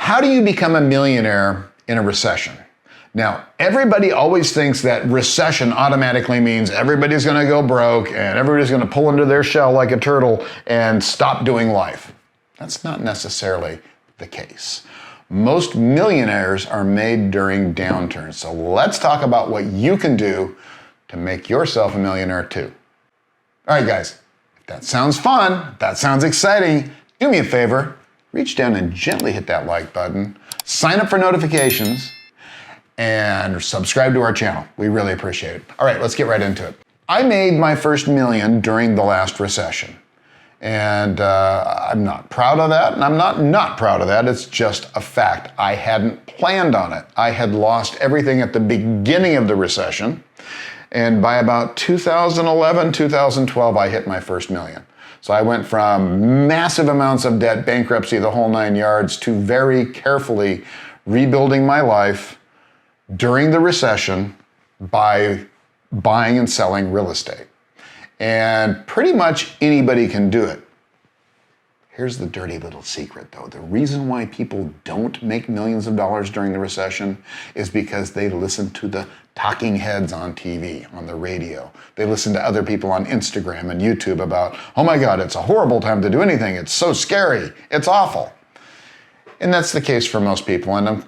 How do you become a millionaire in a recession? Now, everybody always thinks that recession automatically means everybody's going to go broke and everybody's going to pull into their shell like a turtle and stop doing life. That's not necessarily the case. Most millionaires are made during downturns. So let's talk about what you can do to make yourself a millionaire too. All right, guys, if that sounds fun, if that sounds exciting, do me a favor, reach down and gently hit that like button, sign up for notifications, and subscribe to our channel. We really appreciate it. All right, let's get right into it. I made my first million during the last recession. And I'm not proud of that, and I'm not proud of that. It's just a fact. I hadn't planned on it. I had lost everything at the beginning of the recession. And by about 2011, 2012, I hit my first million. So I went from massive amounts of debt, bankruptcy, the whole 9 yards, to very carefully rebuilding my life during the recession by buying and selling real estate. And pretty much anybody can do it. Here's the dirty little secret though. The reason why people don't make millions of dollars during the recession is because they listen to the talking heads on TV, on the radio. They listen to other people on Instagram and YouTube about, oh my God, it's a horrible time to do anything. It's so scary. It's awful. And that's the case for most people. And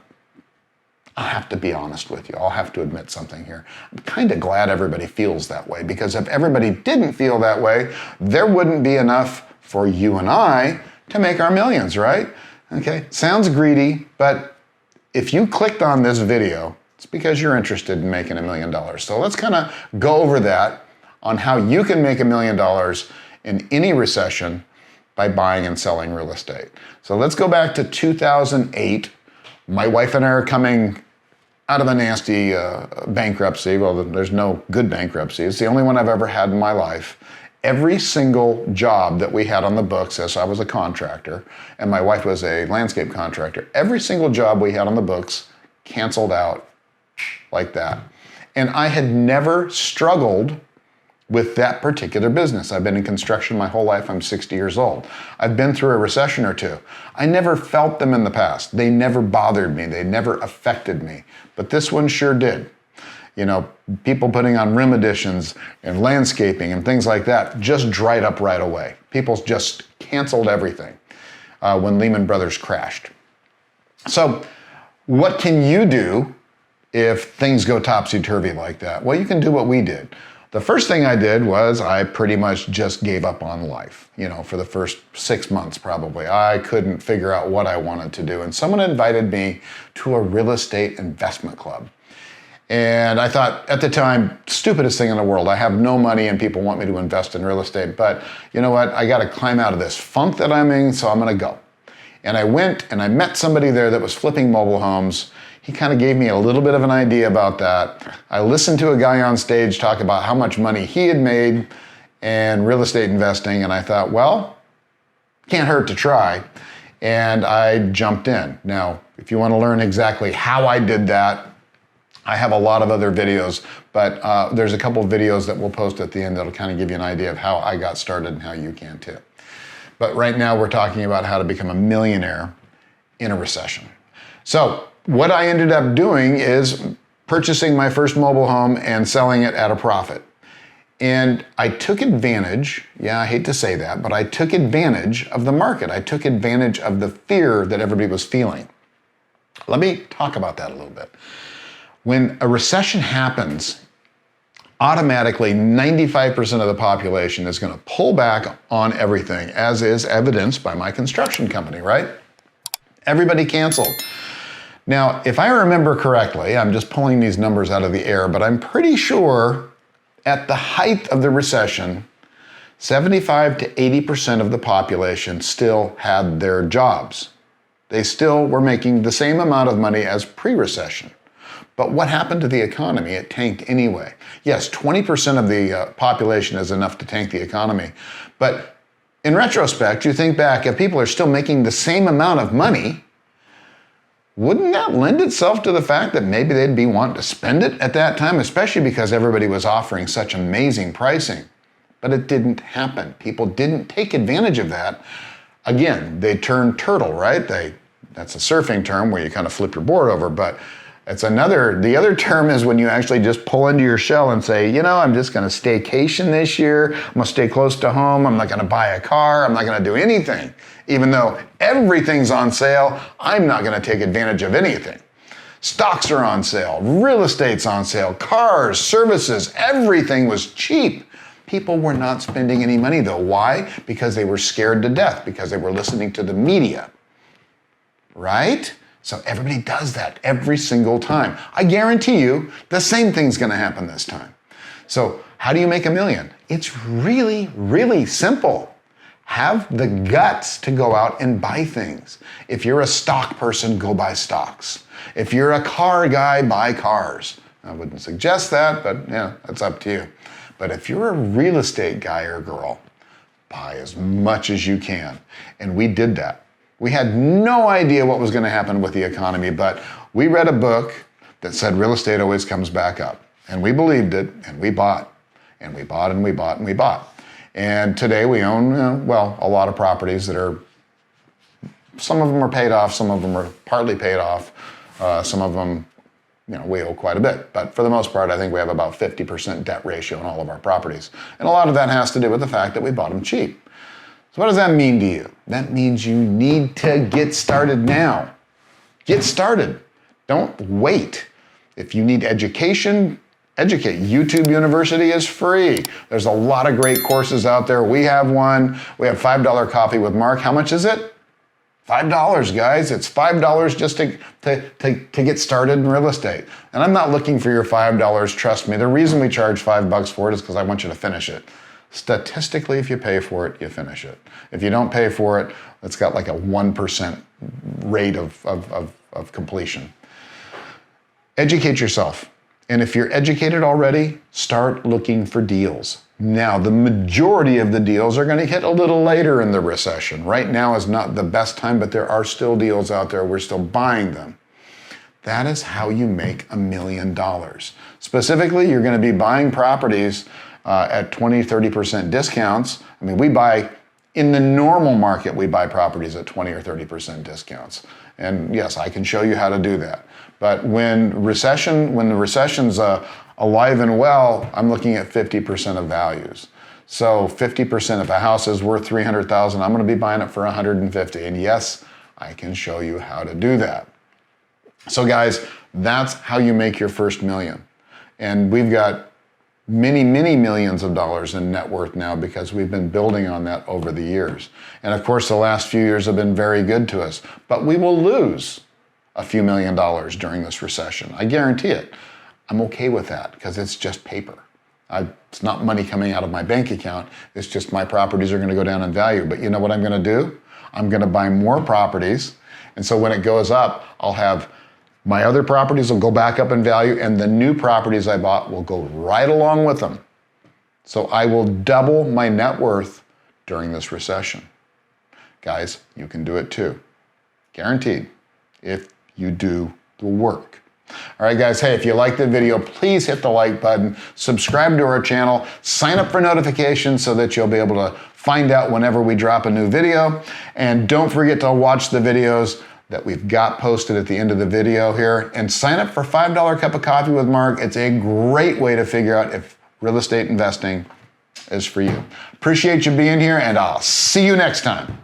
I have to be honest with you. I'll have to admit something here. I'm kind of glad everybody feels that way, because if everybody didn't feel that way, there wouldn't be enough for you and I to make our millions, right? Okay, sounds greedy, but if you clicked on this video, it's because you're interested in making $1 million. So let's kind of go over that on how you can make $1 million in any recession by buying and selling real estate. So let's go back to 2008. My wife and I are coming out of a nasty bankruptcy. Well, there's no good bankruptcy. It's the only one I've ever had in my life. Every single job that we had on the books, as I was a contractor, and my wife was a landscape contractor, every single job we had on the books canceled out like that. And I had never struggled with that particular business. I've been in construction my whole life. I'm 60 years old. I've been through a recession or two. I never felt them in the past. They never bothered me. They never affected me. But this one sure did. You know, people putting on rim additions and landscaping and things like that just dried up right away. People just canceled everything when Lehman Brothers crashed. So what can you do if things go topsy-turvy like that? Well, you can do what we did. The first thing I did was I pretty much just gave up on life, you know, for the first 6 months probably. I couldn't figure out what I wanted to do. And someone invited me to a real estate investment club. And I thought at the time, stupidest thing in the world. I have no money and people want me to invest in real estate. But you know what? I got to climb out of this funk that I'm in, so I'm going to go. And I went and I met somebody there that was flipping mobile homes. He kind of gave me a little bit of an idea about that. I listened to a guy on stage talk about how much money he had made in real estate investing, and I thought, well, can't hurt to try. And I jumped in. Now, if you want to learn exactly how I did that, I have a lot of other videos, but there's a couple of videos that we'll post at the end that'll kind of give you an idea of how I got started and how you can too. But right now we're talking about how to become a millionaire in a recession. So what I ended up doing is purchasing my first mobile home and selling it at a profit. And I took advantage, yeah, I hate to say that, but I took advantage of the market. I took advantage of the fear that everybody was feeling. Let me talk about that a little bit. When a recession happens, automatically 95% of the population is going to pull back on everything, as is evidenced by my construction company, right? Everybody canceled. Now, if I remember correctly, I'm just pulling these numbers out of the air, but I'm pretty sure at the height of the recession, 75 to 80% of the population still had their jobs. They still were making the same amount of money as pre-recession. But what happened to the economy? It tanked anyway. Yes, 20% of the population is enough to tank the economy. But in retrospect, you think back, if people are still making the same amount of money, wouldn't that lend itself to the fact that maybe they'd be wanting to spend it at that time, especially because everybody was offering such amazing pricing? But it didn't happen. People didn't take advantage of that. Again, they turned turtle, right? They That's a surfing term where you kind of flip your board over, but the other term is when you actually just pull into your shell and say, I'm just going to staycation this year. I'm going to stay close to home. I'm not going to buy a car. I'm not going to do anything. Even though everything's on sale, I'm not going to take advantage of anything. Stocks are on sale. Real estate's on sale. Cars, services, everything was cheap. People were not spending any money though. Why? Because they were scared to death, because they were listening to the media. Right? So everybody does that every single time. I guarantee you the same thing's going to happen this time. So how do you make $1 million? It's really, really simple. Have the guts to go out and buy things. If you're a stock person, go buy stocks. If you're a car guy, buy cars. I wouldn't suggest that, but that's up to you. But if you're a real estate guy or girl, buy as much as you can. And we did that. We had no idea what was going to happen with the economy, but we read a book that said real estate always comes back up. And we believed it, and we bought. And we bought, and we bought, and we bought. And today we own, a lot of properties that are, some of them are paid off, some of them are partly paid off, some of them, we owe quite a bit. But for the most part, I think we have about 50% debt ratio on all of our properties. And a lot of that has to do with the fact that we bought them cheap. So what does that mean to you? That means you need to get started now. Get started. Don't wait. If you need education, educate. YouTube University is free. There's a lot of great courses out there. We have one. We have $5 Coffee with Mark. How much is it? $5, guys. It's $5 just to get started in real estate. And I'm not looking for your $5. Trust me. The reason we charge $5 for it is because I want you to finish it. Statistically, if you pay for it, you finish it. If you don't pay for it, it's got like a 1% rate of completion. Educate yourself. And if you're educated already, start looking for deals. Now, the majority of the deals are going to hit a little later in the recession. Right now is not the best time, but there are still deals out there. We're still buying them. That is how you make $1 million. Specifically, you're going to be buying properties at 20, 30% discounts. I mean, in the normal market, we buy properties at 20 or 30% discounts. And yes, I can show you how to do that. But when the recession's alive and well, I'm looking at 50% of values. So 50% if a house is worth $300,000, I'm going to be buying it for $150,000. And yes, I can show you how to do that. So guys, that's how you make your first $1 million. And we've got many, many millions of dollars in net worth now because we've been building on that over the years. And of course, the last few years have been very good to us, but we will lose a few $1 million during this recession. I guarantee it. I'm okay with that because it's just paper. It's not money coming out of my bank account. It's just my properties are going to go down in value. But you know what I'm going to do? I'm going to buy more properties. And so when it goes up, I'll have my other properties will go back up in value, and the new properties I bought will go right along with them. So I will double my net worth during this recession. Guys, you can do it too. Guaranteed, if you do the work. All right, guys, hey, if you liked the video, please hit the like button, subscribe to our channel, sign up for notifications so that you'll be able to find out whenever we drop a new video. And don't forget to watch the videos that we've got posted at the end of the video here, and sign up for $5 Cup of Coffee with Mark. It's a great way to figure out if real estate investing is for you. Appreciate you being here, and I'll see you next time.